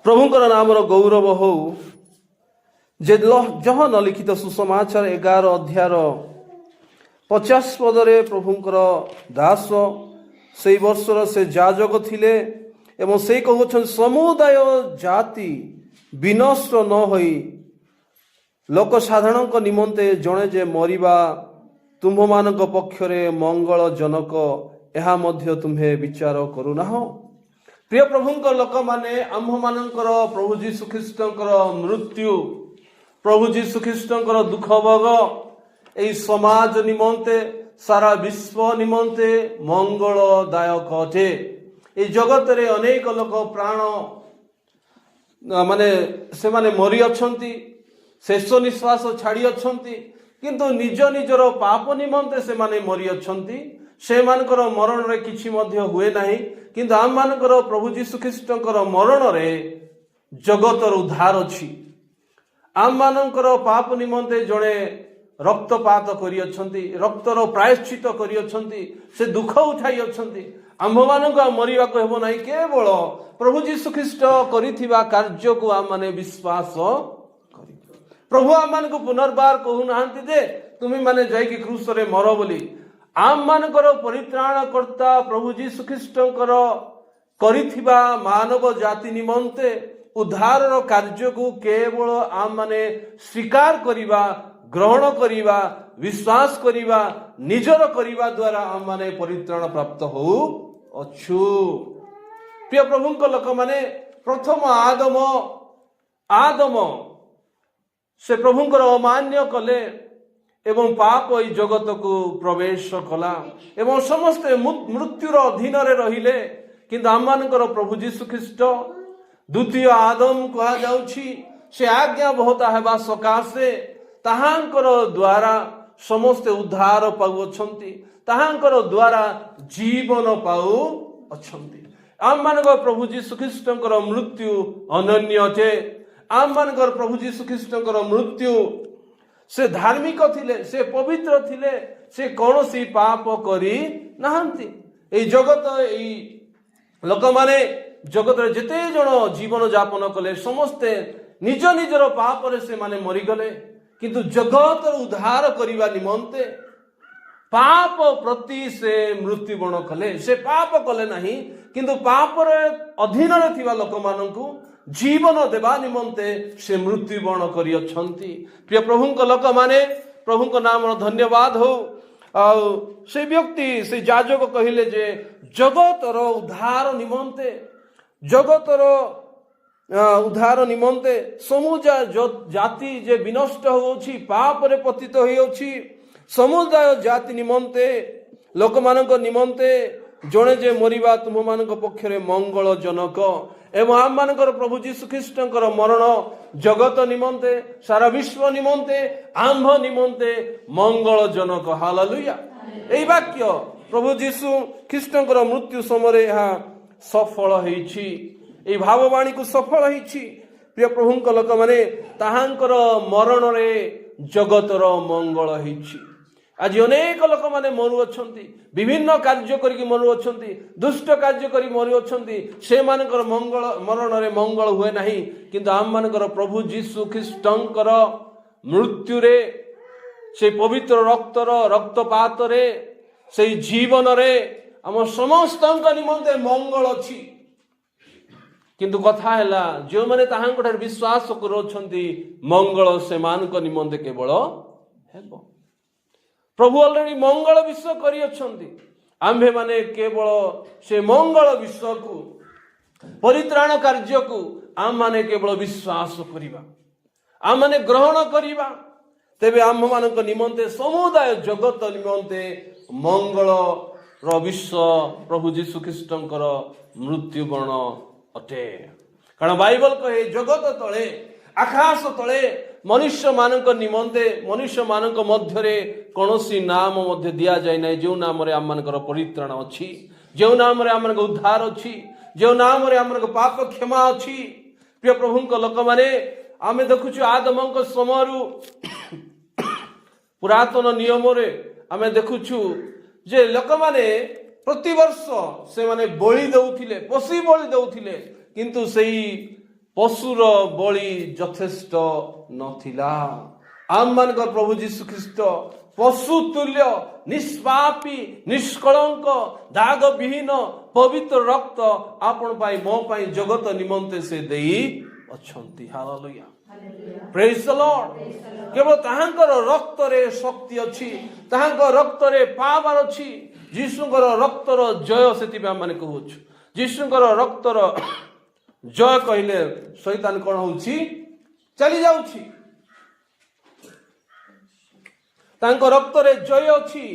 प्रभुंकर नाम गौरव हो जे जह न लिखित सुसमाचार 11 अध्यायर 50 पदरे प्रभुंकर दास से वर्षर से जाजक थिले एवं से कहउछन समुदाय जाति विनष्ट न होई लोक साधारण निमंते जड़े जे मरिबा तुम्भ मानक पक्षरे मंगल जनक यह मध्य तुम्हें विचार करूनाह। प्रिय प्रभुंक लोक माने आम्भ मानकर प्रभु जीशु ख्रीष्टंकर मृत्यु प्रभु जीशु ख्रीष्टंकर दुख भोग एई समाज निमंते सारा विश्व निमंते मंगलदायक अटे। ए जगत रे अनेक लोक प्राण माने से माने मरी अछंती शेष निश्वास छाड़ी अछंती किंतु निज निजर पाप निमंते से माने मरी अछंती से मानकर मरण रे किछि मध्य हुए नाही किंतु आम मानकर प्रभु जीशु ख्रीष्टंकर मरण रे जगतर उद्धार अछि। आम मानकर पाप निमंते जड़े रक्तपात करियछंती रक्तर प्रायश्चित करियछंती से दुख उठाई अछंती आम्भ मानक मरिबा को हेबो नाही केवल प्रभु जीशु ख्रीष्ट करिथिबा कार्य को आम माने विश्वास करि प्रभु आम मानक पुनर्बार कहू नाहंती जे तुमी माने जाई कि क्रूस रे मरो बोली आम मानकर परित्राणकर्ता प्रभु जीशु ख्रीष्टंकर करिथिबा मानव जाति निमंते उद्धार कार्य को केवल आम माने स्वीकार करिबा ग्रहण करिबा विश्वास करिबा निजर करिबा द्वारा आम माने परित्राण प्राप्त हो अछु। प्रिय प्रभुंक लोक माने प्रथम आदम से प्रभुंकर अमान्य कले एवं पाप ई जगत को प्रवेश कला एवं समस्ते मृत्युर अधीन रे रहिले किंतु आम मानकर प्रभु जीशु ख्रीष्ट द्वितीय आदम कहा जाउछि से आज्ञा बहुत हेबा सकाशे ताहांकर द्वारा समस्ते उद्धार पाउछंती ताहांकर द्वारा जीवन पाउ अछंती। आम मानकर प्रभु जीशु ख्रीष्टंकर मृत्यु अनन्य अटे। आम मानकर प्रभु जीशु ख्रीष्टंकर मृत्यु से धार्मिक थिले से पवित्र थिले से कौनसी पाप करी नाहंती। ए जगत ए लोक माने जगत रे जेते जण जीवन यापन कले समस्ते निज निजर पाप रे से माने मरी गले किंतु जगत उद्धार करिबा निमंते पाप प्रति से मृत्युवरण कले से पाप कले नहीं किंतु पाप रे अधीन रे थिबा लोक माननकु जीवन देवा निमंते से मृत्युवरण करि अछंती। प्रिय प्रभुंक लोक माने प्रभुंक नाम धन्यवाद हो। से व्यक्ति से जाजक कहिले जे जगतर उद्धार निमंते जगतर उद्धार निमंते समुदाय जाति जे विनष्ट होउछि पाप रे पतित होउछि समुदाय जाति निमंते लोक मानक निमंते जणे जे मरिबा तुम मानक पक्षरे मंगल जनक एवं आम मानकर प्रभु जीशु ख्रीष्टंकर मरण जगत निमंते सारा विश्व निमंते आम्भ निमंते मंगल जनक। हालेलुया। एई वाक्य प्रभु जीशु ख्रीष्टंकर मृत्यु समय यह सफल होईछि एई भाववाणी को सफल होईछि। प्रिय प्रभुंक लोक माने ताहांकर मरण रे जगतर मंगल होईछि। आज अनेक लोक माने मरु अछंती विभिन्न कार्य करिक मरु अछंती दुष्ट कार्य करी मरु अछंती से मानकर मंगल मरण रे मंगल हुए नाही किंतु आम मानकर प्रभु जीशु ख्रीष्टंकर मृत्यु रे से पवित्र रक्तर रक्तपात रे से जीवन रे हम समस्तंक निमंते मंगल अछि। किंतु कथा हैला जो माने ताहांक ठार विश्वास करूछंती मंगल से मानक निमंते केवल हेबो। प्रभु ऑलरेडी मंगल विश्व करी अछंती आम्भे माने केवल से मंगल विश्व को परित्राण कार्य को आम माने केवल विश्वास करिबा आम माने ग्रहण करिबा तेबे आम मानक निमंते समुदाय जगत निमंते मंगल रो विश्व प्रभु जीशु ख्रीष्टंकर मृत्युवरण अटे। कारण बाइबल कहे जगत तले आकाश तले मनुष्य मानक निमंते मनुष्य मानक मध्यरे कौनसी नाम मध्य दिया जाय नै जो नाम रे आम मानकर परित्राण अछि जो नाम रे आम मानक उद्धार अछि जो नाम रे आम मानक पाप क्षमा अछि। प्रिय प्रभुंक लोक माने आमे देखुछु आदमंक समयरु पुरातन नियम रे आमे देखुछु जे लोक माने ପ୍ରତିବର୍ଷ ସେମାନେ ବଳି ଦେଉଥିଲେ, ପଶୁ ବଳି ଦେଉଥିଲେ, କିନ୍ତୁ ସେଇ ପଶୁର ବଳି ଯଥେଷ୍ଟ ନଥିଲା। ଆମମାନଙ୍କର ପ୍ରଭୁ ଯୀଶୁ ଖ୍ରୀଷ୍ଟ ପଶୁ ତୁଲ୍ୟ ନିଷ୍ପାପୀ ନିଷ୍କଳଙ୍କ ଦାଗ ବିହୀନ ପବିତ୍ର ରକ୍ତ ଆପଣ ପାଇଁ ମୋ ପାଇଁ ଜଗତ ନିମନ୍ତେ ସେ ଦେଇ ଅଛନ୍ତି। ହାଲେଲୁୟା, ପ୍ରେଜ୍ ଦ ଲର୍ଡ। କେବଳ ତାହାଙ୍କର ରକ୍ତରେ ଶକ୍ତି ଅଛି, ତାହାଙ୍କ ରକ୍ତରେ ପାୱାର ଅଛି। ଯୀଶୁଙ୍କର ରକ୍ତର ଜୟ, ସେଥିପାଇଁ ଆମେ କହୁଛୁ ଯୀଶୁଙ୍କର ରକ୍ତର ଜୟ କହିଲେ ଶୈତାନ କଣ ହଉଛି? ଚାଲି ଯାଉଛି। ତାଙ୍କ ରକ୍ତରେ ଜୟ ଅଛି,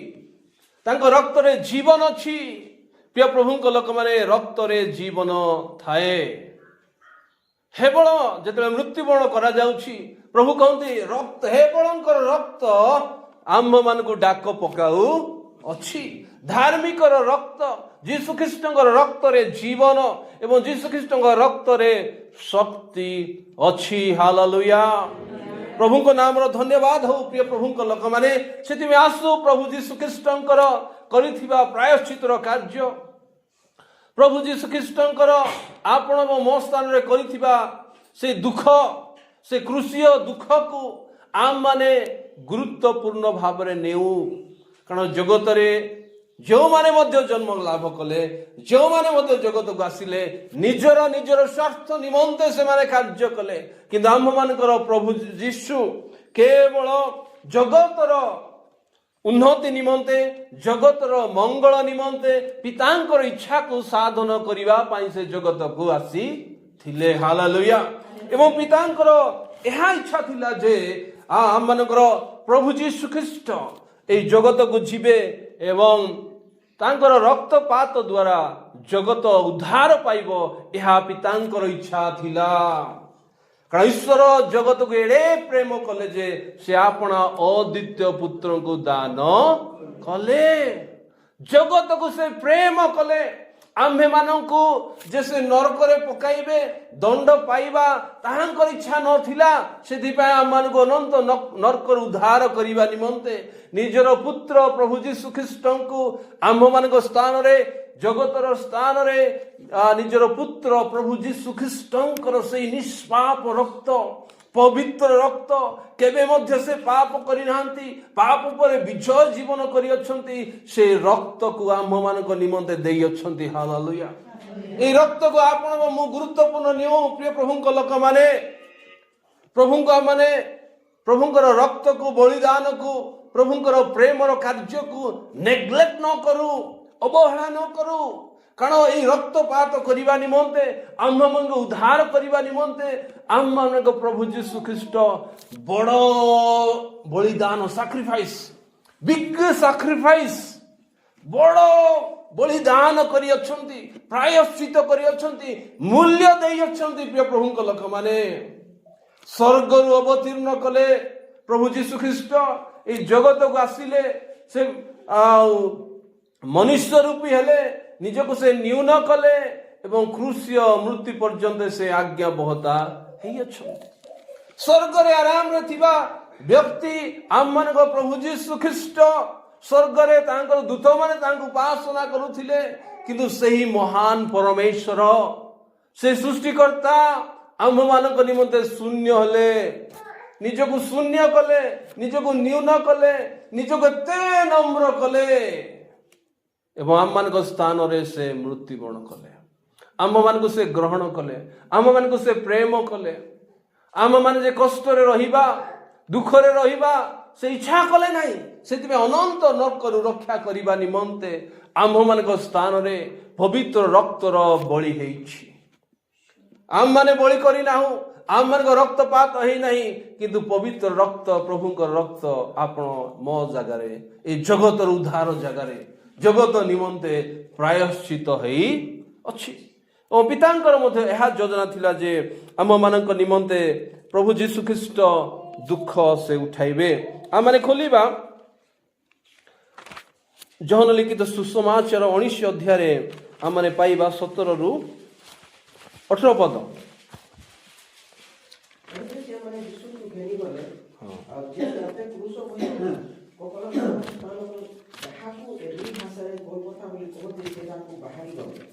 ତାଙ୍କ ରକ୍ତରେ ଜୀବନ ଅଛି। ପ୍ରିୟ ପ୍ରଭୁଙ୍କ ଲୋକମାନେ, ରକ୍ତରେ ଜୀବନ ଥାଏ। ହେବଳ ଯେତେବେଳେ ମୃତ୍ୟୁବରଣ କରାଯାଉଛି, ପ୍ରଭୁ କହନ୍ତି ରକ୍ତ, ହେବଳଙ୍କର ରକ୍ତ ଆମ୍ଭମାନଙ୍କୁ ଡାକ ପକାଉ ଅଛି। ଧାର୍ମିକର ରକ୍ତ, ଯୀଶୁଖ୍ରୀଷ୍ଟଙ୍କର ରକ୍ତରେ ଜୀବନ ଏବଂ ଯୀଶୁଖ୍ରୀଷ୍ଟଙ୍କ ରକ୍ତରେ ଶକ୍ତି ଅଛି। ହାଲେଲୁୟା, ପ୍ରଭୁଙ୍କ ନାମର ଧନ୍ୟବାଦ ହଉ। ପ୍ରିୟ ପ୍ରଭୁଙ୍କ ଲୋକମାନେ, ସେଥିପାଇଁ ଆସୁ ପ୍ରଭୁ ଯୀଶୁଖ୍ରୀଷ୍ଟଙ୍କର କରିଥିବା ପ୍ରାୟଶ୍ଚିତର କାର୍ଯ୍ୟ, ପ୍ରଭୁ ଯୀଶୁଖ୍ରୀଷ୍ଟଙ୍କର ଆପଣ ଏବଂ ମୋ ସ୍ଥାନରେ କରିଥିବା ସେ ଦୁଃଖ, ସେ କ୍ରୁଶୀୟ ଦୁଃଖକୁ ଆମମାନେ ଗୁରୁତ୍ୱପୂର୍ଣ୍ଣ ଭାବରେ ନେଉ। କାରଣ ଜଗତରେ ଯେଉଁମାନେ ମଧ୍ୟ ଜନ୍ମ ଲାଭ କଲେ, ଯେଉଁମାନେ ମଧ୍ୟ ଜଗତକୁ ଆସିଲେ, ନିଜର ସ୍ୱାର୍ଥ ନିମନ୍ତେ ସେମାନେ କାର୍ଯ୍ୟ କଲେ। କିନ୍ତୁ ଆମ୍ଭମାନଙ୍କର ପ୍ରଭୁ ଯୀଶୁ କେବଳ ଜଗତର ଉନ୍ନତି ନିମନ୍ତେ, ଜଗତର ମଙ୍ଗଳ ନିମନ୍ତେ, ପିତାଙ୍କର ଇଚ୍ଛାକୁ ସାଧନ କରିବା ପାଇଁ ସେ ଜଗତକୁ ଆସିଥିଲେ। ହାଲେଲୁୟା। ଏବଂ ପିତାଙ୍କର ଏହା ଇଚ୍ଛା ଥିଲା ଯେ ଆମମାନଙ୍କର ପ୍ରଭୁ ଯୀଶୁ ଖ୍ରୀଷ୍ଟ ଏହି ଜଗତକୁ ଯିବେ ଏବଂ ତାଙ୍କର ରକ୍ତପାତ ଦ୍ୱାରା ଜଗତ ଉଦ୍ଧାର ପାଇବ। ଏହା ପିତାଙ୍କର ଇଚ୍ଛା ଥିଲା। କାରଣ ଈଶ୍ୱର ଜଗତକୁ ଏଡ଼େ ପ୍ରେମ କଲେ ଯେ ସେ ଆପଣା ଅଦ୍ୱିତୀୟ ପୁତ୍ରଙ୍କୁ ଦାନ କଲେ। ଜଗତକୁ ସେ ପ୍ରେମ କଲେ। ଆମ୍ଭେମାନଙ୍କୁ ଯେ ସେ ନରକରେ ପକାଇବେ, ଦଣ୍ଡ ପାଇବା ତାହାଙ୍କର ଇଚ୍ଛା ନଥିଲା। ସେଥିପାଇଁ ଆମମାନଙ୍କୁ ଅନନ୍ତ ନରକରୁ ଉଦ୍ଧାର କରିବା ନିମନ୍ତେ ନିଜର ପୁତ୍ର ପ୍ରଭୁ ଯୀଶୁ ଖ୍ରୀଷ୍ଟଙ୍କୁ ଆମ୍ଭମାନଙ୍କ ସ୍ଥାନରେ, ଜଗତର ସ୍ଥାନରେ ନିଜର ପୁତ୍ର ପ୍ରଭୁ ଯୀଶୁ ଖ୍ରୀଷ୍ଟଙ୍କର ସେଇ ନିଷ୍ପାପ ରକ୍ତ, ପବିତ୍ର ରକ୍ତ, କେବେ ମଧ୍ୟ ସେ ପାପ କରିନାହାନ୍ତି, ପାପ ଉପରେ ବିଜୟ ଜୀବନ କରିଅଛନ୍ତି, ସେ ରକ୍ତକୁ ଆମ୍ଭମାନଙ୍କ ନିମନ୍ତେ ଦେଇଅଛନ୍ତି। ହାଲେଲୁୟା। ଏହି ରକ୍ତକୁ ଆପଣ ମୁଁ ଗୁରୁତ୍ୱପୂର୍ଣ୍ଣ ନିଉ। ପ୍ରିୟ ପ୍ରଭୁଙ୍କ ଲୋକମାନେ, ପ୍ରଭୁଙ୍କର ରକ୍ତକୁ, ବଳିଦାନକୁ, ପ୍ରଭୁଙ୍କର ପ୍ରେମର କାର୍ଯ୍ୟକୁ ନେଗ୍ଲେକ୍ଟ ନ କରୁ, ଅବହେଳା ନ କରୁ। କାରଣ ଏହି ରକ୍ତପାତ କରିବା ନିମନ୍ତେ, ଆମ୍ଭମାନଙ୍କୁ ଉଦ୍ଧାର କରିବା ନିମନ୍ତେ ଆମମାନଙ୍କ ପ୍ରଭୁ ଯୀଶୁ ଖ୍ରୀଷ୍ଟ ବଡ଼ ବଳିଦାନ, ସାକ୍ରିଫାଇସ୍, ବିଗ୍ ସାକ୍ରିଫାଇସ୍, ବଡ଼ ବଳିଦାନ କରିଅଛନ୍ତି, ପ୍ରାୟଶ୍ଚିତ କରିଅଛନ୍ତି, ମୂଲ୍ୟ ଦେଇଅଛନ୍ତି। ପ୍ରିୟ ପ୍ରଭୁଙ୍କ ଲୋକମାନେ, ସ୍ୱର୍ଗରୁ ଅବତୀର୍ଣ୍ଣ କଲେ ପ୍ରଭୁ ଯୀଶୁ ଖ୍ରୀଷ୍ଟ, ଏହି ଜଗତକୁ ଆସିଲେ, ସେ ମନୁଷ୍ୟ ରୂପୀ ହେଲେ, ନିଜକୁ ସେ ନ୍ୟୁନ କଲେ ଏବଂ କ୍ରୁଶୀୟ ମୃତ୍ୟୁ ପର୍ଯ୍ୟନ୍ତ ସେ ଆଜ୍ଞାବହତା ହେଇଅଛନ୍ତି। ସ୍ୱର୍ଗରେ ଆରାମରେ ଥିବା ବ୍ୟକ୍ତି ଆମମାନଙ୍କ ପ୍ରଭୁ ଯୀଶୁ ଖ୍ରୀଷ୍ଟ, ସ୍ୱର୍ଗରେ ତାଙ୍କର ଦୂତମାନେ ତାଙ୍କୁ ଉପାସନା କରୁଥିଲେ। କିନ୍ତୁ ସେହି ମହାନ ପରମେଶ୍ୱର, ସେ ସୃଷ୍ଟିକର୍ତ୍ତା ଆମ୍ଭମାନଙ୍କ ନିମନ୍ତେ ଶୂନ୍ୟ ହେଲେ, ନିଜକୁ ଶୂନ୍ୟ କଲେ, ନିଜକୁ ନ୍ୟୁନ କଲେ, ନିଜକୁ ଏତେ ନମ୍ର କଲେ ଏବଂ ଆମମାନଙ୍କ ସ୍ଥାନରେ ସେ ମୃତ୍ୟୁବରଣ କଲେ। ଆମମାନଙ୍କୁ ସେ ଗ୍ରହଣ କଲେ, ଆମମାନଙ୍କୁ ସେ ପ୍ରେମ କଲେ। ଆମମାନେ ଯେ କଷ୍ଟରେ ରହିବା, ଦୁଃଖରେ ରହିବା ସେ ଇଚ୍ଛା କଲେ ନାହିଁ। ସେଥିପାଇଁ ଅନନ୍ତ ନରକରୁ ରକ୍ଷା କରିବା ନିମନ୍ତେ ଆମ୍ଭମାନଙ୍କ ସ୍ଥାନରେ ପବିତ୍ର ରକ୍ତର ବଳି ହେଇଛି। ଆମମାନେ ବଳି କରିନାହୁଁ, ଆମମାନଙ୍କ ରକ୍ତପାତ ହେଇନାହିଁ, କିନ୍ତୁ ପବିତ୍ର ରକ୍ତ, ପ୍ରଭୁଙ୍କ ରକ୍ତ ଆପଣ ମୋ ଜାଗାରେ, ଏ ଜଗତର ଉଦ୍ଧାର ଜାଗାରେ, ଜଗତ ନିମନ୍ତେ ପ୍ରାୟଶ୍ଚିତ ହେଇ ଅଛି। ଓ ପିତାଙ୍କର ମଧ୍ୟ ଏହା ଯୋଜନା ଥିଲା ଯେ ଆମମାନଙ୍କ ନିମନ୍ତେ ପ୍ରଭୁ ଯୀଶୁ ଖ୍ରୀଷ୍ଟ ଦୁଃଖ ସେ ଉଠାଇବେ। ଆମମାନେ ଖୋଲିବା ଜହନ ଲିଖିତ ସୁସମାଚାର 19 ଅଧ୍ୟାୟରେ ଆମମାନେ ପାଇବା 17ରୁ 18 ପଦ। ତାହାକୁ ଏଭଳି ଭାଷାରେ ଗୋଲଗଥା ବୋଲି କହନ୍ତି ସେଟାକୁ ବାହାରି ଗଲେ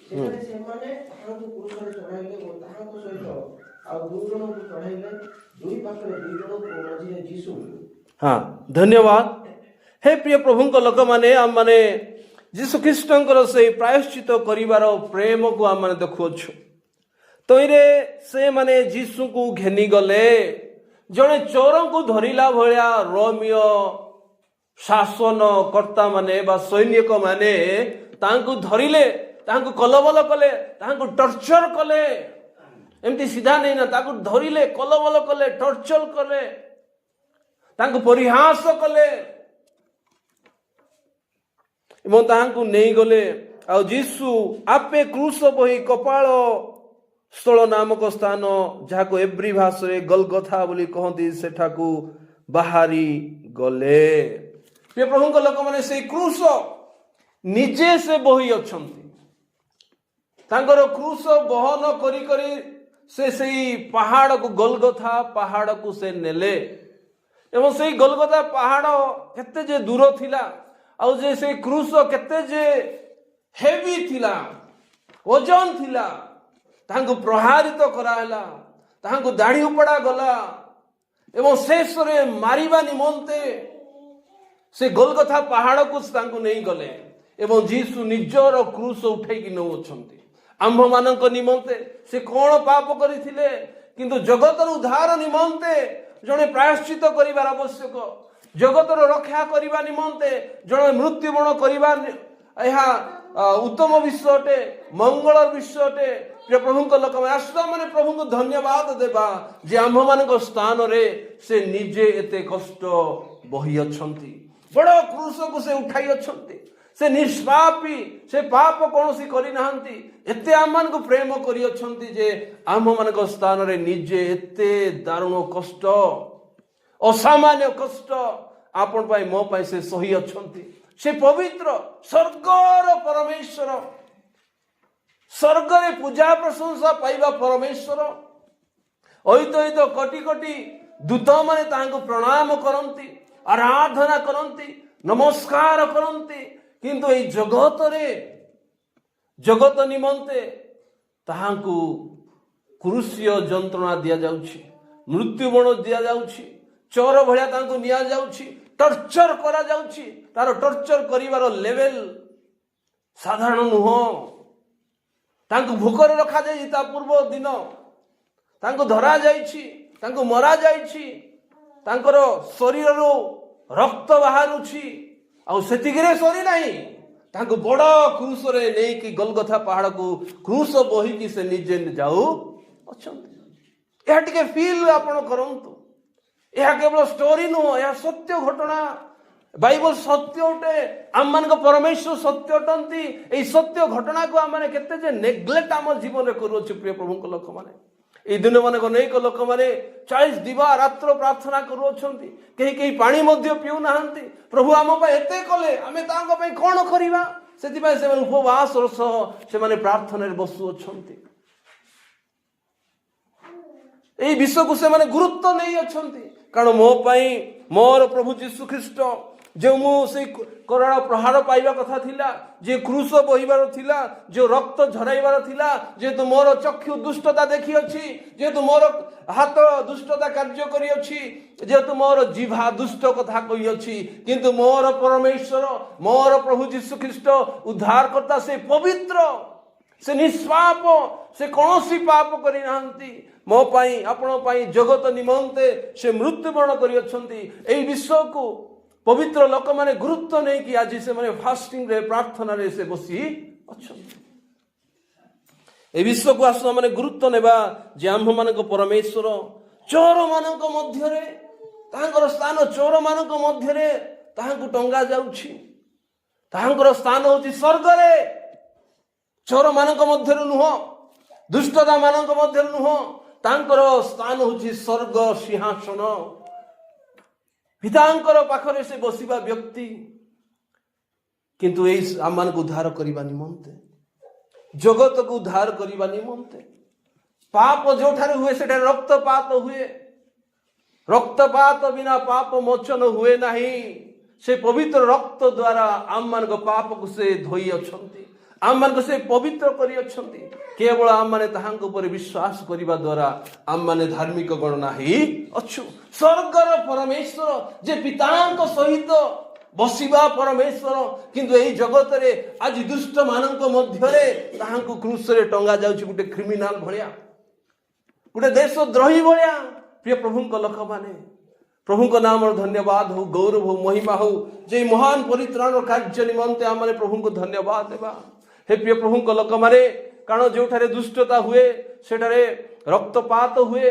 ସେଠାରେ ସେମାନେ ତାହାକୁ କ୍ରୁଶରେ ଚଢ଼ାଇଲେ ଓ ତାହାଙ୍କ ସହିତ ଆଉ ଦୁଇ ଜଣଙ୍କୁ ଚଢ଼ାଇଲେ ଦୁଇ ପାଖରେ ଦୁଇ ଜଣଙ୍କୁ ମଝିରେ ଯୀଶୁ। हाँ धन्यवाद हे प्रिय प्रभुଙ୍କ ଲୋକମାନେ ଆମମାନେ ଯୀଶୁଖ୍ରୀଷ୍ଟଙ୍କର ସେଇ ପ୍ରାୟଶ୍ଚିତ କରିବାର ପ୍ରେମକୁ ଆମମାନେ ଦେଖୁଅଛୁ। ତଇରେ ସେମାନେ ଯୀଶୁଙ୍କୁ ଘେନିଗଲେ ଜଣେ ଚୋରଙ୍କୁ ଧରିଲା ଭଳିଆ ରୋମୀୟ ଶାସନ କର୍ତ୍ତା ମାନେ ବା ସୈନିକ ମାନେ ତାଙ୍କୁ ଧରିଲେ, ତାଙ୍କୁ କଲବଲ କଲେ, ତାଙ୍କୁ ଟର୍ଚର କଲେ। ଏମିତି ସିଧା ନେଇ ନା, ତାକୁ ଧରିଲେ, କଲବଲ କଲେ, ଟର୍ଚର କଲେ, ତାଙ୍କୁ ପରିହାସ କଲେ ଏବଂ ତାହାଙ୍କୁ ନେଇଗଲେ। ଆଉ ଯୀଶୁ ଆପେ କ୍ରୁଶ ବହି କପାଳ ସ୍ଥଳ ନାମକ ସ୍ଥାନ, ଯାହାକୁ ଏବ୍ରି ଭାଷାରେ ଗଲଗଥା ବୋଲି କହନ୍ତି, ସେଠାକୁ ବାହାରି ଗଲେ। ପ୍ରିୟ ପ୍ରଭୁଙ୍କ ଲୋକମାନେ ସେଇ କ୍ରୁଶ ନିଜେ ସେ ବହି ଅଛନ୍ତି। ତାଙ୍କର କ୍ରୁଶ ବହନ କରି କରି ସେ ସେଇ ପାହାଡ଼କୁ, ଗଲଗଥା ପାହାଡ଼କୁ ସେ ନେଲେ। ଏବଂ ସେଇ ଗଲଗଥା ପାହାଡ଼ କେତେ ଯେ ଦୂର ଥିଲା, ଆଉ ଯେ ସେଇ କ୍ରୁଶ କେତେ ଯେ ହେଭି ଥିଲା, ଓଜନ ଥିଲା, ତାହାଙ୍କୁ ପ୍ରହାରିତ କରାହେଲା, ତାହାଙ୍କୁ ଦାଢ଼ି ଉପଡ଼ା ଗଲା ଏବଂ ଶେଷରେ ମାରିବା ନିମନ୍ତେ ସେ ଗୋଲଗଥା ପାହାଡ଼କୁ ତାଙ୍କୁ ନେଇଗଲେ। ଏବଂ ଯୀଶୁ ନିଜର କ୍ରୁଶ ଉଠେଇକି ନେଉଅଛନ୍ତି ଆମ୍ଭମାନଙ୍କ ନିମନ୍ତେ। ସେ କ'ଣ ପାପ କରିଥିଲେ, କିନ୍ତୁ ଜଗତର ଉଦ୍ଧାର ନିମନ୍ତେ ଜଣେ ପ୍ରାୟଶ୍ଚିତ କରିବାର ଆବଶ୍ୟକ, ଜଗତର ରକ୍ଷା କରିବା ନିମନ୍ତେ ଜଣେ ମୃତ୍ୟୁବରଣ କରିବା, ଏହା ଉତ୍ତମ ବିଷୟ ଅଟେ, ମଙ୍ଗଳର ବିଷୟ ଅଟେ। ପ୍ରିୟ ପ୍ରଭୁଙ୍କ ଲୋକମାନେ ଆସୁ ମାନେ ପ୍ରଭୁଙ୍କୁ ଧନ୍ୟବାଦ ଦେବା ଯେ ଆମ୍ଭମାନଙ୍କ ସ୍ଥାନରେ ସେ ନିଜେ ଏତେ କଷ୍ଟ ବହି ଅଛନ୍ତି, ବଡ଼ କ୍ରୁଶକୁ ସେ ଉଠାଇ ଅଛନ୍ତି। ସେ ନିଷ୍ପାପୀ, ସେ ପାପ କୌଣସି କରିନାହାନ୍ତି, ଏତେ ଆମମାନଙ୍କୁ ପ୍ରେମ କରିଅଛନ୍ତି ଯେ ଆମ୍ଭମାନଙ୍କ ସ୍ଥାନରେ ନିଜେ ଏତେ ଦାରୁଣ କଷ୍ଟ, ଅସାମାନ୍ୟ କଷ୍ଟ ଆପଣ ପାଇଁ ମୋ ପାଇଁ ସେ ସହି ଅଛନ୍ତି। ସେ ପବିତ୍ର ସ୍ୱର୍ଗର ପରମେଶ୍ୱର, ସ୍ୱର୍ଗରେ ପୂଜା ପ୍ରଶଂସା ପାଇବା ପରମେଶ୍ୱର। ଐତ କୋଟି କୋଟି ଦୂତମାନେ ତାହାଙ୍କୁ ପ୍ରଣାମ କରନ୍ତି, ଆରାଧନା କରନ୍ତି, ନମସ୍କାର କରନ୍ତି, କିନ୍ତୁ ଏଇ ଜଗତ ନିମନ୍ତେ ତାହାଙ୍କୁ କ୍ରୁଶୀୟ ଯନ୍ତ୍ରଣା ଦିଆଯାଉଛି, ମୃତ୍ୟୁବରଣ ଦିଆଯାଉଛି, ଚୋର ଭଳିଆ ତାଙ୍କୁ ନିଆଯାଉଛି, ଟର୍ଚର କରାଯାଉଛି। ତାର ଟର୍ଚର କରିବାର ଲେଭେଲ ସାଧାରଣ ନୁହଁ। ତାଙ୍କୁ ଭୋକରେ ରଖାଯାଇଛି, ତା ପୂର୍ବ ଦିନ ତାଙ୍କୁ ଧରାଯାଇଛି, ତାଙ୍କୁ ମରାଯାଇଛି, ତାଙ୍କର ଶରୀରରୁ ରକ୍ତ ବାହାରୁଛି। ଆଉ ସେତିକିରେ ସରି ନାହିଁ, ତାଙ୍କୁ ବଡ଼ କ୍ରୁଶରେ ନେଇକି ଗଲଗଥା ପାହାଡ଼କୁ କ୍ରୁଶ ବହିକି ସେ ନିଜେ ଯାଉ ଅଛନ୍ତି। ଏହା ଟିକେ ଫିଲ୍ ଆପଣ କରନ୍ତୁ। ଏହା କେବଳ ଷ୍ଟୋରି ନୁହଁ, ଏହା ସତ୍ୟ ଘଟଣା। ବାଇବଲ ସତ୍ୟ ଅଟେ, ଆମମାନଙ୍କ ପରମେଶ୍ୱର ସତ୍ୟ ଅଟନ୍ତି। ଏଇ ସତ୍ୟ ଘଟଣାକୁ ଆମେ କେତେ ଯେ ନେଗ୍ଲେକ୍ଟ ଆମ ଜୀବନରେ କରୁଅଛୁ। ପ୍ରିୟ ପ୍ରଭୁଙ୍କ ଲୋକମାନେ, এই ଦିନମାନଙ୍କ ଅନେକ ଲୋକମାନେ 40 ଦିବା ରାତ୍ର ପ୍ରାର୍ଥନା କରୁଅଛନ୍ତି, କେହି ପାଣି ମଧ୍ୟ ପିଉନାହାନ୍ତି। ପ୍ରଭୁ ଆମ ପାଇଁ ଏତେ କଲେ, ଆମେ ତାଙ୍କ ପାଇଁ କ'ଣ କରିବା? ସେଥିପାଇଁ ସେମାନେ ଉପବାସର ସହ ସେମାନେ ପ୍ରାର୍ଥନାରେ ବସୁଅଛନ୍ତି। এই ବିଷୟକୁ ସେମାନେ ଗୁରୁତ୍ୱ ନେଇଅଛନ୍ତି, କାରଣ ମୋ ପାଇଁ ମୋର ପ୍ରଭୁ ଯୀଶୁଖ୍ରୀଷ୍ଟ ଯେଉଁ ମୁଁ ସେଇ କରୋଳ ପ୍ରହାର ପାଇବା କଥା ଥିଲା, ଯେ କ୍ରୁଶ ବହିବାର ଥିଲା, ଯେଉଁ ରକ୍ତ ଝରାଇବାର ଥିଲା, ଯେହେତୁ ମୋର ଚକ୍ଷୁ ଦୁଷ୍ଟତା ଦେଖିଅଛି, ଯେହେତୁ ମୋର ହାତ ଦୁଷ୍ଟତା କାର୍ଯ୍ୟ କରିଅଛି, ଯେହେତୁ ମୋର ଜିଭା ଦୁଷ୍ଟ କଥା କହିଅଛି, କିନ୍ତୁ ମୋର ପରମେଶ୍ୱର, ମୋର ପ୍ରଭୁ ଯୀଶୁଖ୍ରୀଷ୍ଟ ଉଦ୍ଧାରକର୍ତ୍ତା, ସେ ପବିତ୍ର, ସେ ନିଷ୍ପାପ, ସେ କୌଣସି ପାପ କରିନାହାନ୍ତି। ମୋ ପାଇଁ, ଆପଣ ପାଇଁ, ଜଗତ ନିମନ୍ତେ ସେ ମୃତ୍ୟୁବରଣ କରିଅଛନ୍ତି। ଏହି ବିଷୟକୁ ପବିତ୍ର ଲୋକମାନେ ଗୁରୁତ୍ୱ ନେଇକି ଆଜି ସେମାନେ ଫାଷ୍ଟିଂରେ, ପ୍ରାର୍ଥନାରେ ସେ ବସି ଅଛନ୍ତି। ଏହି ବିଷୟକୁ ଆସୁ ମାନେ ଗୁରୁତ୍ୱ ନେବା ଯେ ଆମ୍ଭମାନଙ୍କ ପରମେଶ୍ୱର ଚୋରମାନଙ୍କ ମଧ୍ୟରେ, ତାହାଙ୍କର ସ୍ଥାନ ଚୋରମାନଙ୍କ ମଧ୍ୟରେ ତାହାଙ୍କୁ ଟଙ୍ଗା ଯାଉଛି। ତାହାଙ୍କର ସ୍ଥାନ ହେଉଛି ସ୍ୱର୍ଗରେ, ଚୋରମାନଙ୍କ ମଧ୍ୟରେ ନୁହଁ, ଦୁଷ୍ଟତା ମାନଙ୍କ ମଧ୍ୟରେ ନୁହଁ। ତାଙ୍କର ସ୍ଥାନ ହେଉଛି ସ୍ୱର୍ଗ ସିଂହାସନ। ପିତାଙ୍କର ପାଖରେ ସେ ବସିବା ବ୍ୟକ୍ତି। କିନ୍ତୁ ଏଇ ଆମମାନଙ୍କୁ ଉଦ୍ଧାର କରିବା ନିମନ୍ତେ, ଜଗତକୁ ଉଦ୍ଧାର କରିବା ନିମନ୍ତେ, ପାପ ଯେଉଁଠାରେ ହୁଏ ସେଠାରେ ରକ୍ତପାତ ହୁଏ। ରକ୍ତପାତ ବିନା ପାପ ମୋଚନ ହୁଏ ନାହିଁ। ସେ ପବିତ୍ର ରକ୍ତ ଦ୍ୱାରା ଆମମାନଙ୍କ ପାପକୁ ସେ ଧୋଇ ଅଛନ୍ତି, ଆମମାନଙ୍କୁ ସେ ପବିତ୍ର କରିଅଛନ୍ତି। କେବଳ ଆମମାନେ ତାହାଙ୍କ ଉପରେ ବିଶ୍ୱାସ କରିବା ଦ୍ୱାରା ଆମମାନେ ଧାର୍ମିକ ଗଣନା ହେଇ ଅଛୁ। ସ୍ୱର୍ଗର ପରମେଶ୍ୱର ଯେ ପିତାଙ୍କ ସହିତ ବସିବା ପରମେଶ୍ୱର, କିନ୍ତୁ ଏହି ଜଗତରେ ଆଜି ଦୁଷ୍ଟ ମାନଙ୍କ ମଧ୍ୟରେ ତାହାଙ୍କୁ କ୍ରୁଶରେ ଟଙ୍ଗା ଯାଉଛି ଗୋଟେ କ୍ରିମିନାଲ ଭଳିଆ, ଗୋଟେ ଦେଶଦ୍ରୋହୀ ଭଳିଆ। ପ୍ରିୟ ପ୍ରଭୁଙ୍କ ଲୋକମାନେ, ପ୍ରଭୁଙ୍କ ନାମର ଧନ୍ୟବାଦ ହଉ, ଗୌରବ ହଉ, ମହିମା ହଉ, ଯେ ମହାନ ପରିତ୍ରାଣ କାର୍ଯ୍ୟ ନିମନ୍ତେ ଆମେ ପ୍ରଭୁଙ୍କୁ ଧନ୍ୟବାଦ ଦେବା। ହେ ପ୍ରିୟ ପ୍ରଭୁଙ୍କ ଲୋକମାନେ, କାରଣ ଯେଉଁଠାରେ ଦୁଷ୍ଟତା ହୁଏ ସେଠାରେ ରକ୍ତପାତ ହୁଏ,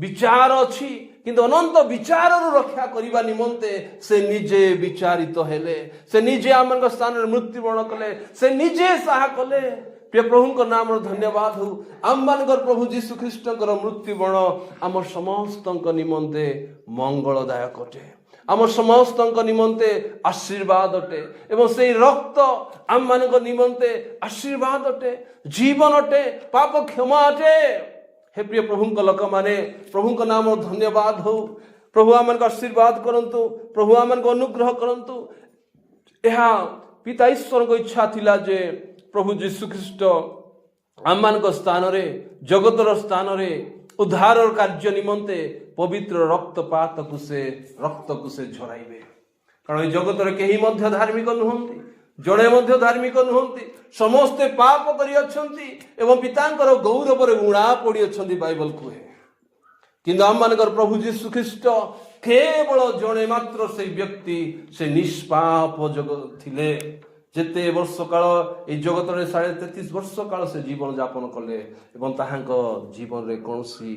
ବିଚାର ଅଛି, କିନ୍ତୁ ଅନନ୍ତ ବିଚାରରୁ ରକ୍ଷା କରିବା ନିମନ୍ତେ ସେ ନିଜେ ବିଚାରିତ ହେଲେ, ସେ ନିଜେ ଆମମାନଙ୍କ ସ୍ଥାନରେ ମୃତ୍ୟୁବରଣ କଲେ, ସେ ନିଜେ ସାହା କଲେ। ପ୍ରିୟ ପ୍ରଭୁଙ୍କ ନାମର ଧନ୍ୟବାଦ ହଉ। ଆମମାନଙ୍କର ପ୍ରଭୁ ଯୀଶୁ ଖ୍ରୀଷ୍ଟଙ୍କର ମୃତ୍ୟୁବରଣ ଆମ ସମସ୍ତଙ୍କ ନିମନ୍ତେ ମଙ୍ଗଳଦାୟକ ଅଟେ, ଆମ ସମସ୍ତଙ୍କ ନିମନ୍ତେ ଆଶୀର୍ବାଦ ଅଟେ, ଏବଂ ସେଇ ରକ୍ତ ଆମମାନଙ୍କ ନିମନ୍ତେ ଆଶୀର୍ବାଦ ଅଟେ, ଜୀବନ ଅଟେ, ପାପ କ୍ଷମା ଅଟେ। ହେ ପ୍ରିୟ ପ୍ରଭୁଙ୍କ ଲୋକମାନେ, ପ୍ରଭୁଙ୍କ ନାମର ଧନ୍ୟବାଦ ହଉ। ପ୍ରଭୁ ଆମମାନଙ୍କୁ ଆଶୀର୍ବାଦ କରନ୍ତୁ, ପ୍ରଭୁ ଆମମାନଙ୍କୁ ଅନୁଗ୍ରହ କରନ୍ତୁ। ଏହା ପିତା ଈଶ୍ୱରଙ୍କ ଇଚ୍ଛା ଥିଲା ଯେ ପ୍ରଭୁ ଯୀଶୁ ଖ୍ରୀଷ୍ଟ ଆମମାନଙ୍କ ସ୍ଥାନରେ, ଜଗତର ସ୍ଥାନରେ ଉଦ୍ଧାରର କାର୍ଯ୍ୟ ନିମନ୍ତେ ପବିତ୍ର ରକ୍ତପାତକୁ ରକ୍ତକୁ ସେ ଝରାଇବେ। କାରଣ ଏ ଜଗତରେ କେହି ମଧ୍ୟ ଧାର୍ମିକ ନୁହନ୍ତି, ଜଣେ ମଧ୍ୟ ଧାର୍ମିକ ନୁହନ୍ତି, ସମସ୍ତେ ପାପ କରିଅଛନ୍ତି ଏବଂ ପିତାଙ୍କର ଗୌରବରେ ଉଣା ପଡ଼ିଅଛନ୍ତି ବାଇବଲ କୁହେ। କିନ୍ତୁ ଆମମାନଙ୍କର ପ୍ରଭୁ ଯୀଶୁ ଖ୍ରୀଷ୍ଟ କେବଳ ଜଣେ ମାତ୍ର ସେଇ ବ୍ୟକ୍ତି, ସେ ନିଷ୍ପାପ ଥିଲେ। ଯେତେ ବର୍ଷ କାଳ এই ଜଗତରେ 33.5 ବର୍ଷ କାଳ ସେ ଜୀବନ ଯାପନ କଲେ ଏବଂ ତାହାଙ୍କ ଜୀବନରେ କୌଣସି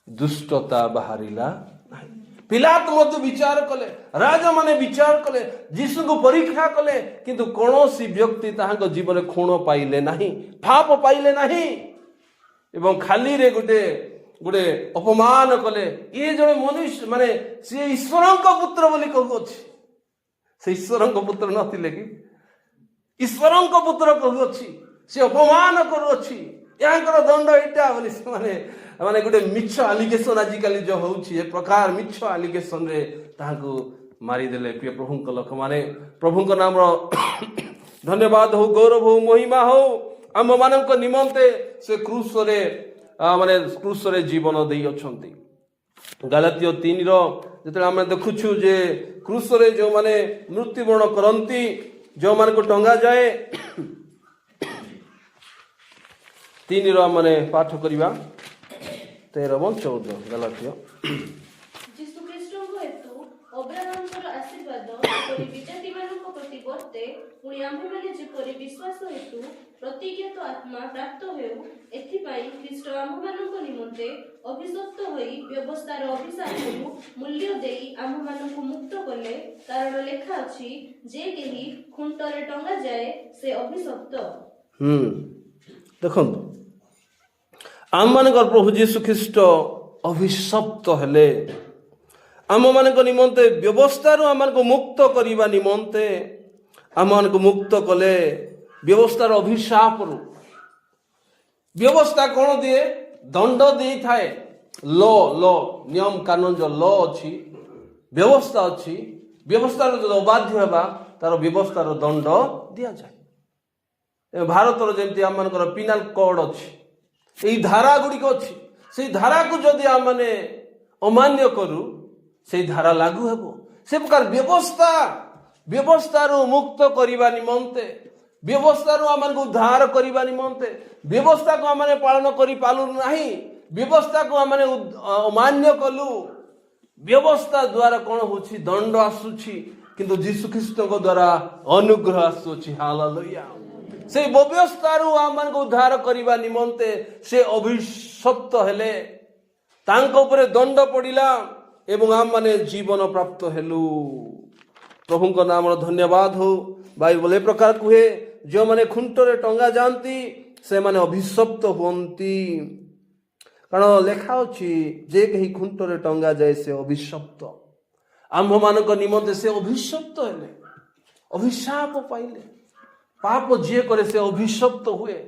ଦୁଷ୍ଟତା ବାହାରିଲା ନାହିଁ। ପିଲାତ ମଧ୍ୟ ବିଚାର କଲେ, ରାଜାମାନେ ବିଚାର କଲେ, ଯୀଶୁଙ୍କୁ ପରୀକ୍ଷା କଲେ, କିନ୍ତୁ କୌଣସି ବ୍ୟକ୍ତି ତାହାଙ୍କ ଜୀବନରେ ଖୁଣ ପାଇଲେ ନାହିଁ, ପାପ ପାଇଲେ ନାହିଁ। ଏବଂ ଖାଲିରେ ଗୋଟେ ଅପମାନ କଲେ, ଇଏ ଜଣେ ମନୁଷ୍ୟ, ମାନେ ସିଏ ଈଶ୍ୱରଙ୍କ ପୁତ୍ର ବୋଲି କହୁଅଛି। ସେ ଈଶ୍ୱରଙ୍କ ପୁତ୍ର ନଥିଲେ କି? ଈଶ୍ୱରଙ୍କ ପୁତ୍ର କହୁଅଛି, ସେ ଅପମାନ କରୁଅଛି, ଏହାଙ୍କର ଦଣ୍ଡ ଏଇଟା ବୋଲି ସେମାନେ ଗୋଟେ ମିଛ ଆଲିଗେସନ ଆଜିକାଲି ଯୋଉ ହଉଛି, ଏ ପ୍ରକାର ମିଛ ଆଲିଗେସନରେ ତାହାଙ୍କୁ ମାରିଦେଲେ। ପ୍ରିୟ ପ୍ରଭୁଙ୍କ ଲୋକମାନେ, ପ୍ରଭୁଙ୍କ ନାମର ଧନ୍ୟବାଦ ହଉ, ଗୌରବ ହଉ, ମହିମା ହଉ। ଆମମାନଙ୍କ ନିମନ୍ତେ ସେ କ୍ରୁଶରେ ଜୀବନ ଦେଇଅଛନ୍ତି। ଗାଲାତୀୟ 3ର ଯେତେବେଳେ ଆମେ ଦେଖୁଛୁ ଯେ କ୍ରୁଶରେ ଯେଉଁମାନେ ମୃତ୍ୟୁବରଣ କରନ୍ତି, ଯେଉଁମାନଙ୍କୁ ଟଙ୍ଗା ଯାଏ, 3ର ଆମେ ପାଠ କରିବା 13-14 ଗାଲାତୀୟ। ଯୀଶୁ ଖ୍ରୀଷ୍ଟଙ୍କ ହେତୁ ଅବ୍ରାହମଙ୍କର ଆଶୀର୍ବାଦ ଯେପରି ବିଜାତିମାନଙ୍କ ପ୍ରତି ବର୍ତ୍ତେ, ପୁଣି ଆମ୍ଭେମାନେ ଯେପରି ବିଶ୍ୱାସ ହେତୁ ପ୍ରତିଜ୍ଞାତ ଆତ୍ମା ପ୍ରାପ୍ତ ହେଉ, ଏଥିପାଇଁ ଖ୍ରୀଷ୍ଟ ଆମ୍ଭମାନଙ୍କ ନିମନ୍ତେ ଅଭିଶପ୍ତ ହୋଇ ବ୍ୟବସ୍ଥାର ଅଭିଶାପରୁ ମୂଲ୍ୟ ଦେଇ ଆମ୍ଭମାନଙ୍କୁ ମୁକ୍ତ କଲେ। କାରଣ ଲେଖା ଅଛି, ଯେ କେହି ଖୁଣ୍ଟରେ ଟଙ୍ଗା ଯାଏ ସେ ଅଭିଶପ୍ତ। ଦେଖନ୍ତୁ, ଆମମାନଙ୍କର ପ୍ରଭୁ ଯୀଶୁ ଖ୍ରୀଷ୍ଟ ଅଭିଶପ୍ତ ହେଲେ, ଆମମାନଙ୍କ ନିମନ୍ତେ ବ୍ୟବସ୍ଥାରୁ ଆମମାନଙ୍କୁ ମୁକ୍ତ କରିବା ନିମନ୍ତେ ଆମମାନଙ୍କୁ ମୁକ୍ତ କଲେ। ବ୍ୟବସ୍ଥାର ଅଭିଶାପରୁ, ବ୍ୟବସ୍ଥା କ'ଣ ଦିଏ? ଦଣ୍ଡ ଦେଇଥାଏ। ନିୟମ କାନୁନ ଯୋଉ ଲ ଅଛି, ବ୍ୟବସ୍ଥା ଅଛି, ବ୍ୟବସ୍ଥାର ଯଦି ଅବାଧ୍ୟ ହେବା ତାର ବ୍ୟବସ୍ଥାର ଦଣ୍ଡ ଦିଆଯାଏ। ଭାରତର ଯେମିତି ଆମମାନଙ୍କର ପିନାଲ କୋଡ୍ ଅଛି, এই ଧାରା ଗୁଡ଼ିକ ଅଛି, ସେଇ ଧାରାକୁ ଯଦି ଆମମାନେ ଅମାନ୍ୟ କରୁ ସେଇ ଧାରା ଲାଗୁ ହେବ। ସେ ପ୍ରକାର ବ୍ୟବସ୍ଥାରୁ ମୁକ୍ତ କରିବା ନିମନ୍ତେ, ବ୍ୟବସ୍ଥାରୁ ଆମମାନଙ୍କୁ ଉଦ୍ଧାର କରିବା ନିମନ୍ତେ, ବ୍ୟବସ୍ଥାକୁ ଆମେ ପାଳନ କରିପାରିଲୁ ନାହିଁ, ବ୍ୟବସ୍ଥାକୁ ଆମେ ଅମାନ୍ୟ କଲୁ, ବ୍ୟବସ୍ଥା ଦ୍ୱାରା କ'ଣ ହେଉଛି? ଦଣ୍ଡ ଆସୁଛି, କିନ୍ତୁ ଯୀଶୁ ଖ୍ରୀଷ୍ଟଙ୍କ ଦ୍ୱାରା ଅନୁଗ୍ରହ ଆସୁଅଛି। ହାଲେଲୁୟା। ସେଇ ବ୍ୟବସ୍ଥାରୁ ଆମମାନଙ୍କୁ ଉଦ୍ଧାର କରିବା ନିମନ୍ତେ ସେ ଅଭିଶପ୍ତ ହେଲେ, ତାଙ୍କ ଉପରେ ଦଣ୍ଡ ପଡ଼ିଲା ଏବଂ ଆମମାନେ ଜୀବନ ପ୍ରାପ୍ତ ହେଲୁ। ପ୍ରଭୁଙ୍କ ନାମର ଧନ୍ୟବାଦ ହଉ। ବାଇବଲ ଏ ପ୍ରକାର କୁହେ, ଯେଉଁମାନେ ଖୁଣ୍ଟରେ ଟଙ୍ଗା ଯାଆନ୍ତି ସେମାନେ ଅଭିଶପ୍ତ ହୁଅନ୍ତି। କାରଣ ଲେଖା ଅଛି, ଯେ କେହି ଖୁଣ୍ଟରେ ଟଙ୍ଗା ଯାଏ ସେ ଅଭିଶପ୍ତ। ଆମ୍ଭମାନଙ୍କ ନିମନ୍ତେ ସେ ଅଭିଶପ୍ତ ହେଲେ, ଅଭିଶାପ ପାଇଲେ। ପାପ ଯିଏ କରେ ସେ ଅଭିଶପ୍ତ ହୁଏ,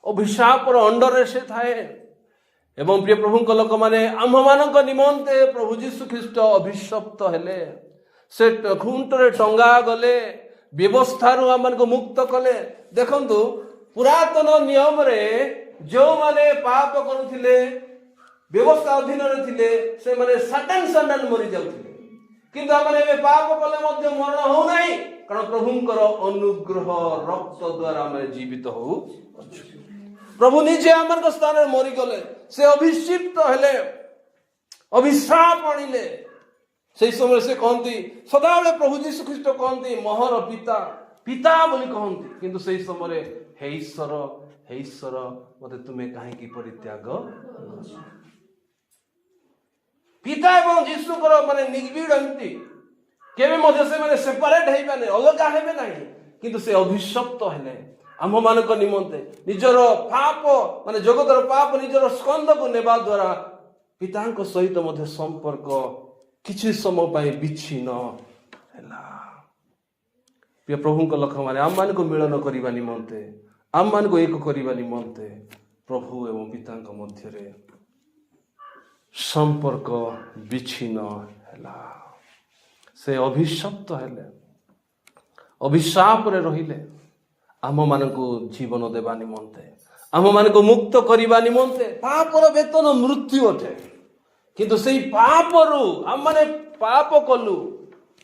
ଅଭିଶାପର ଅଣ୍ଡରରେ ସେ ଥାଏ। ଏବଂ ପ୍ରିୟ ପ୍ରଭୁଙ୍କ ଲୋକମାନେ, ଆମ୍ଭମାନଙ୍କ ନିମନ୍ତେ ପ୍ରଭୁ ଯୀଶୁ ଖ୍ରୀଷ୍ଟ ଅଭିଶପ୍ତ ହେଲେ। से खुंटरे टंगा गले व्यवस्थारू आम मुक्त कले। देखंतु पुरातन नियम रे जो माने पाप करुथिले व्यवस्था अधीन रे थिले से माने सडन मरी जाउथिले, किंतु आमे पाप कले मध्य मरण हो नाही, कारण प्रभुंकर अनुग्रह रक्त द्वारा आमे जीवित हो। प्रभु निजे आमर स्थान में मरी गले, से अभिषिक्त हेले, अभिशाप आनिले। से समय से कहती सदाबले प्रभु जीशु ख्रीष्ट कहती मोहर पिता पिता बोली कहती, किंतु से समय हे ईश्वर मते तुम्हें कहीं परित्याग पिता एवं जीशु माने निबिड़ एमती केवे मध्य से माने सेपरेट हेबे नै, अलग हेबे नै, किंतु से अभिशप्त हेले आम मानक निमंते निजर पाप माने जगतर पाप निजर स्कंद को नेबा द्वारा पितांक सहित मध्य संपर्क किछि समय पाई विच्छिन्न हैला। प्रिय प्रभु को लख माने आम मान को मिलन करिबा निमंते, आम मान को एक करिबा निमंते प्रभु एवं पितांक मध्य रे संपर्क विच्छिन्न हैला। से अभिशप्त हेले, अभिशाप रे रहिले आम मान को जीवन देवा निमंते, आम मान को मुक्त करिबा निमंते। पापर वेतन मृत्यु अटे, किंतु सेई पापरु आम माने पाप कलु,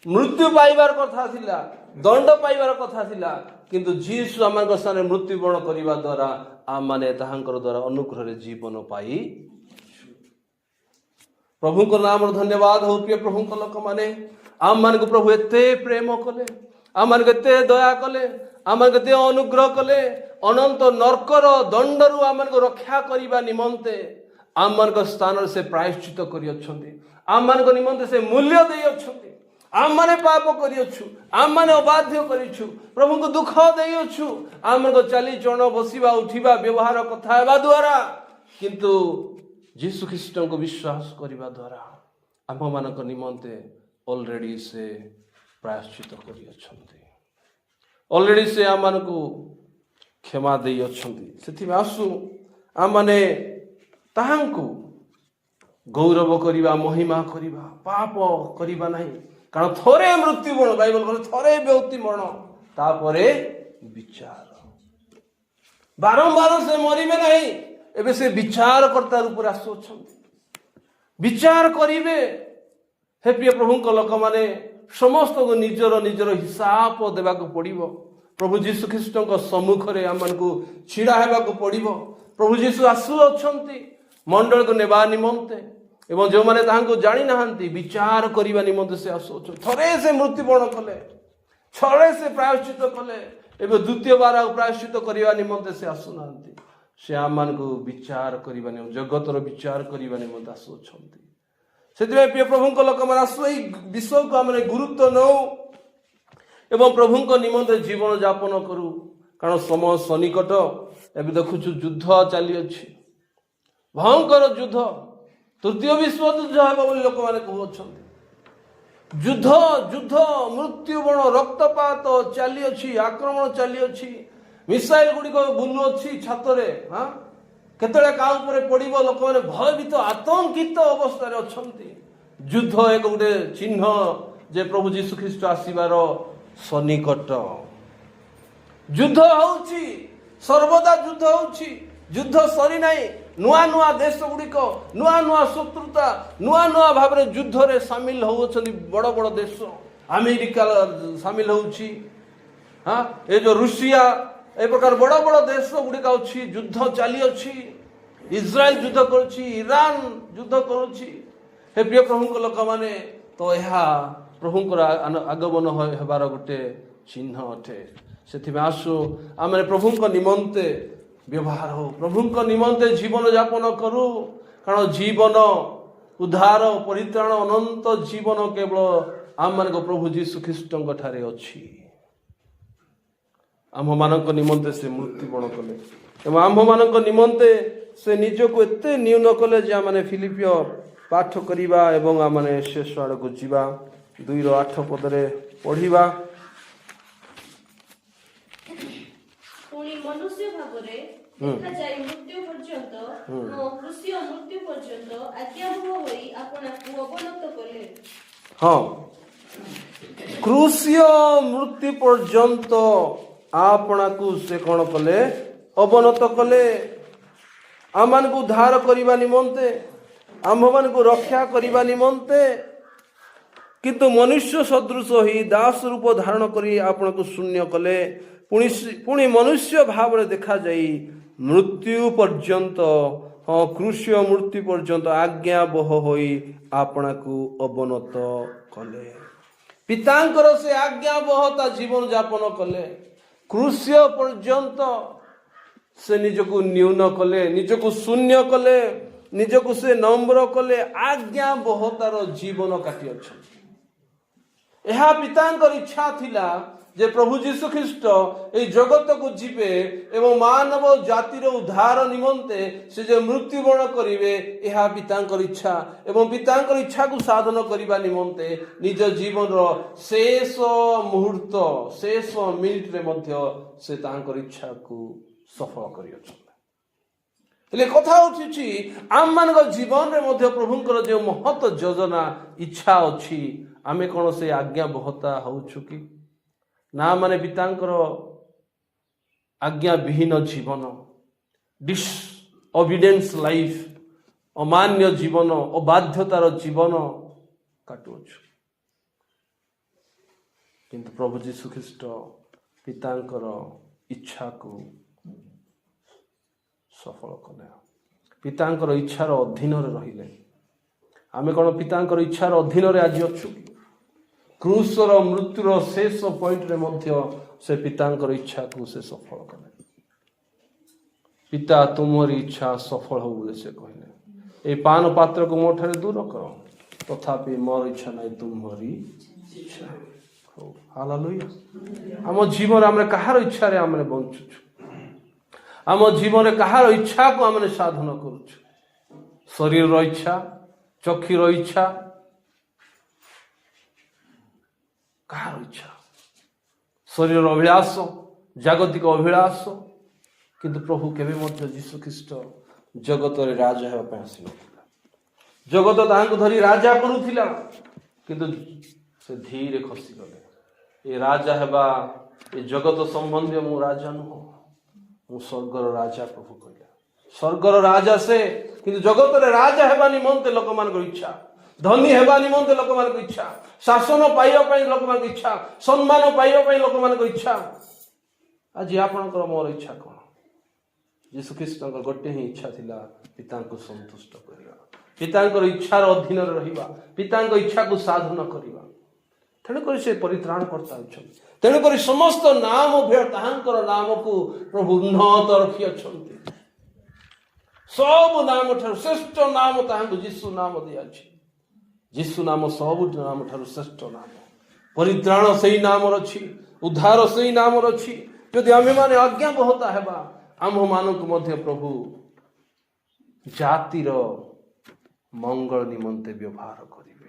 मृत्यु पाइबार कथा थिला, दंड पाइबार कथा थिला, किंतु जीसु आम स्थान मृत्युवरण करिबा द्वारा आम माने ताहांकर द्वारा अनुग्रह रे जीवन पाई। प्रभु को नाम धन्यवाद हो। प्रिय प्रभु को लोक माने आम मान को प्रभु एते प्रेम कले, आम मान को एते दया कले, आम मान को एते अनुग्रह कले, अनंत नरकर दंडरु आम मान को रक्षा करिबा निमंते आम मान को स्थान से प्रायश्चित करि अछंती, आम मान को निमंते से मूल्य देई अछंती। आम माने पाप करि अछु, आम माने अबाध्य करिछु, प्रभु को दुख देई अछु, आम मान को चाली चरण बसिबा उठिबा व्यवहार कथा हेबा द्वारा, किंतु यीशु ख्रीष्ट को विश्वास करिबा द्वारा आम मान को निमंते ऑलरेडी से प्रायश्चित करि अछंती, ऑलरेडी से आम मान को क्षमा देई अछंती। सेथि में आसु आम माने ताहांकु गौरव करिबा, महिमा करिबा, पाप करिबा नाही, कारण थोरे मृत्यु मरण बाइबल कहले थोरे व्यक्ति मरण तापरे विचार, बारंबार से मरिबे नाही, एबे से विचार करता रूप रे आसु अछंती, विचार करिवे। हे प्रिय प्रभु को लोक माने समस्त को निजर निजर हिसाब देबा को पड़िबो। प्रभु जीशु ख्रीष्ट को सम्मुख रे आमन को छिड़ा हेबा को पड़िबो। प्रभु जीशु आसु अछंती मंडल को नेबा निमंते, एवं जो माने ताहांको जानि नाहंती विचार करिबा निमंते से आसु अछंती। थरे से मृत्युवरण कले, छळे से प्रायश्चित कले, एबे द्वितीय बार प्रायश्चित करिबा निमंते से आसु नाहंती। से आम मान को विचार करिबा निमंते, जगतर विचार करिबा निमंते आसु अछंती। सेतिबे प्रिय प्रभु को लोक मान आसु एई विषय को हमने गुरुत्व नौ एवं प्रभु को निमंते जीवन यापन करू, कारण समय सनिकट। एबे देखुछु युद्ध चली अछि, भयंकर युद्ध, तृतीय विश्व युद्ध हेबा बोली लोक माने कहउछन्ति। युद्ध युद्ध मृत्युवरण रक्तपात चली अछि, आक्रमण चली अछि, मिसाइल गुडी को बुलु अछि छातरे, हां केतले का ऊपर पड़िबो, लोक माने भयभीत आतंकित अवस्था रे अछन्ति। युद्ध एक गुटे चिन्ह जे प्रभु जीशु ख्रीष्ट आसीबार सनिकट। युद्ध होउछि, सर्वदा युद्ध होउछि, युद्ध सरी नाही। नुआ नुआ देश गुड़िक नुआ नुआ शत्रुता नुआ नुआ भाव में युद्ध रे सामिल होउछन्ति। बड़ बड़ देश अमेरिका सामिल होउछि, हाँ ए जो रूसिया ए प्रकार बड़ बड़ देश गुड़िक अछि, युद्ध चली अछि। इस्राएल युद्ध करुछि, ईरान युद्ध करुछि। हे प्रिय प्रभु को लोक माने तो यह प्रभुंकर आगमन हेबार गोटे चिन्ह अटे। सेथिमे आसु आमे प्रभुंक निमंते व्यवहार हो, प्रभुंक निमंते जीवन यापन करू, कारण जीवन उद्धार परित्राण अनंत जीवन केवल आम मान प्रभु जीशु ख्रीष्ट ठारे अछि। आम मान निमंते से मृत्युवरण कले एवं आम मान निमंते से निजको एते न्यून कले जे आम फिलिपिय पाठ करिबा एवं आम शेष आड़ को जीवा 2:8 पदरे पढ़िबा। पुणी मनुष्य भावरे देखा जाय मृत्यु पर्यंत कृष्ण मृत्यु पर्यंत आज्ञावह होई आपना को अवनत कले। हाँ କ୍ରୁଶୀୟ ମୃତ୍ୟୁ ପର୍ଯ୍ୟନ୍ତ ଆପଣାକୁ ସେ କ'ଣ କଲେ? ଅବନତ କଲେ। ଆମମାନଙ୍କୁ ଉଦ୍ଧାର କରିବା ନିମନ୍ତେ, ଆମ୍ଭମାନଙ୍କୁ ରକ୍ଷା କରିବା ନିମନ୍ତେ, କିନ୍ତୁ ମନୁଷ୍ୟ ସଦୃଶ ହୋଇ ଦାସ ରୂପ ଧାରଣ କରି ଆପଣଙ୍କୁ ଶୂନ୍ୟ କଲେ। ପୁଣି ମନୁଷ୍ୟ ଭାବରେ ଦେଖାଯାଇ ମୃତ୍ୟୁ ପର୍ଯ୍ୟନ୍ତ, କ୍ରୁଶୀୟ ମୃତ୍ୟୁ ପର୍ଯ୍ୟନ୍ତ ଆଜ୍ଞାବହ ହୋଇ ଆପଣାକୁ ଅବନତ କଲେ। ପିତାଙ୍କର ସେ ଆଜ୍ଞାବହତା ଜୀବନ ଯାପନ କଲେ। କ୍ରୁଶୀୟ ପର୍ଯ୍ୟନ୍ତ ସେ ନିଜକୁ ନ୍ୟୁନ କଲେ, ନିଜକୁ ଶୂନ୍ୟ କଲେ, ନିଜକୁ ସେ ନମ୍ର କଲେ, ଆଜ୍ଞାବହତାର ଜୀବନ କାଟିଅଛନ୍ତି। ଏହା ପିତାଙ୍କର ଇଚ୍ଛା ଥିଲା ଯେ ପ୍ରଭୁ ଯୀଶୁ ଖ୍ରୀଷ୍ଟ ଏହି ଜଗତକୁ ଯିବେ ଏବଂ ମାନବ ଜାତିର ଉଦ୍ଧାର ନିମନ୍ତେ ସେ ଯେ ମୃତ୍ୟୁବରଣ କରିବେ, ଏହା ପିତାଙ୍କର ଇଚ୍ଛା। ଏବଂ ପିତାଙ୍କର ଇଚ୍ଛାକୁ ସାଧନ କରିବା ନିମନ୍ତେ ନିଜ ଜୀବନର ଶେଷ ମୁହୂର୍ତ୍ତ, ଶେଷ ମିନିଟରେ ମଧ୍ୟ ସେ ତାଙ୍କର ଇଚ୍ଛାକୁ ସଫଳ କରିଅଛନ୍ତି। ହେଲେ କଥା ଉଠିଛି, ଆମମାନଙ୍କ ଜୀବନରେ ମଧ୍ୟ ପ୍ରଭୁଙ୍କର ଯେଉଁ ମହତ ଯୋଜନା, ଇଚ୍ଛା ଅଛି, ଆମେ କ'ଣ ସେ ଆଜ୍ଞାବହତା ହେଉଛୁ କି? ନା ମାନେ ପିତାଙ୍କର ଆଜ୍ଞା ବିହୀନ ଜୀବନ, ଡିସ୍ଅବିଡେନ୍ସ ଲାଇଫ୍, ଅମାନ୍ୟ ଜୀବନ, ଅବାଧ୍ୟତାର ଜୀବନ କାଟୁଅଛୁ। କିନ୍ତୁ ପ୍ରଭୁ ଯୀଶୁ ଖ୍ରୀଷ୍ଟ ପିତାଙ୍କର ଇଚ୍ଛାକୁ ସଫଳ କଲେ, ପିତାଙ୍କର ଇଚ୍ଛାର ଅଧୀନରେ ରହିଲେ। ଆମେ କ'ଣ ପିତାଙ୍କର ଇଚ୍ଛାର ଅଧୀନରେ ଆଜି ଅଛୁ? କ୍ରୁଶର ମୃତ୍ୟୁର ଶେଷ ପଏଣ୍ଟରେ ମଧ୍ୟ ସେ ପିତାଙ୍କର ଇଚ୍ଛାକୁ ସେ ସଫଳ କଲେ। ପିତା ତୁମରି ଇଚ୍ଛା ସଫଳ ହଉ ବୋଲି ସେ କହିଲେ। এই ପାନ ପାତ୍ରକୁ ମୋ ଠାରୁ ଦୂର କର, ତଥାପି ମୋର ଇଚ୍ଛା ନାହିଁ, ତୁମରି ଇଚ୍ଛା ହଉ। ହାଲେଲୁୟା। ଆମ ଜୀବନରେ ଆମେ କାହାର ଇଚ୍ଛାରେ ଆମେ ବଞ୍ଚୁଛୁ? ଆମ ଜୀବନରେ କାହାର ଇଚ୍ଛାକୁ ଆମେ ସାଧନ କରୁଛୁ? ଶରୀରର ଇଚ୍ଛା, ଚକ୍ଷୁର ଇଚ୍ଛା, କାହାର ଇଚ୍ଛା? ଶରୀରର ଅଭିଳାଷ, ଜାଗତିକ ଅଭିଳାଷ। କିନ୍ତୁ ପ୍ରଭୁ କେବେ ମଧ୍ୟ ଯୀଶୁ ଖ୍ରୀଷ୍ଟ ଜଗତରେ ରାଜା ହେବା ପାଇଁ ଆସିନଥିଲା। ଜଗତ ତାହାଙ୍କୁ ଧରି ରାଜା କରୁଥିଲା, କିନ୍ତୁ ସେ ଧୀରେ ଖସିଗଲେ। ଏ ରାଜା ହେବା, ଏ ଜଗତ ସମ୍ବନ୍ଧୀୟ ମୁଁ ରାଜା ନୁହଁ, ମୁଁ ସ୍ୱର୍ଗର ରାଜା। ପ୍ରଭୁ କହିଲା ସ୍ୱର୍ଗର ରାଜା ସେ, କିନ୍ତୁ ଜଗତରେ ରାଜା ହେବା ନିମନ୍ତେ ଲୋକମାନଙ୍କର ଇଚ୍ଛା, ଧନୀ ହେବା ନିମନ୍ତେ ଲୋକମାନଙ୍କ ଇଚ୍ଛା, ଶାସନ ପାଇବା ପାଇଁ ଲୋକମାନଙ୍କ ଇଚ୍ଛା, ସମ୍ମାନ ପାଇବା ପାଇଁ ଲୋକମାନଙ୍କ ଇଚ୍ଛା। ଆଜି ଆପଣଙ୍କର ମୋର ଇଚ୍ଛା କ'ଣ? ଯୀଶୁ ଖ୍ରୀଷ୍ଟଙ୍କର ଗୋଟିଏ ହିଁ ଇଚ୍ଛା ଥିଲା, ପିତାଙ୍କୁ ସନ୍ତୁଷ୍ଟ କରିବା, ପିତାଙ୍କର ଇଚ୍ଛାର ଅଧୀନରେ ରହିବା, ପିତାଙ୍କ ଇଚ୍ଛାକୁ ସାଧନ କରିବା। ତେଣୁକରି ସେ ପରିତ୍ରାଣ କର୍ତ୍ତା ଅଛନ୍ତି। ତେଣୁକରି ସମସ୍ତ ନାମ ଭେଦ ତାହାଙ୍କର ନାମକୁ ପ୍ରଭୁ ଉନ୍ନତ ରଖିଅଛନ୍ତି। ସବୁ ନାମ ଠାରୁ ଶ୍ରେଷ୍ଠ ନାମ ତାହାଙ୍କୁ ଯୀଶୁ ନାମ ଦିଆଯାଇଛି। ଯୀଶୁ ନାମ ସବୁ ନାମ ଠାରୁ ଶ୍ରେଷ୍ଠ ନାମ। ପରିତ୍ରାଣ ସେଇ ନାମର ଅଛି, ଉଦ୍ଧାର ସେଇ ନାମର ଅଛି। ଯଦି ଆମେମାନେ ଆଜ୍ଞାବହତା ହେବା, ଆମ୍ଭମାନଙ୍କୁ ମଧ୍ୟ ପ୍ରଭୁ ଜାତିର ମଙ୍ଗଳ ନିମନ୍ତେ ବ୍ୟବହାର କରିବେ।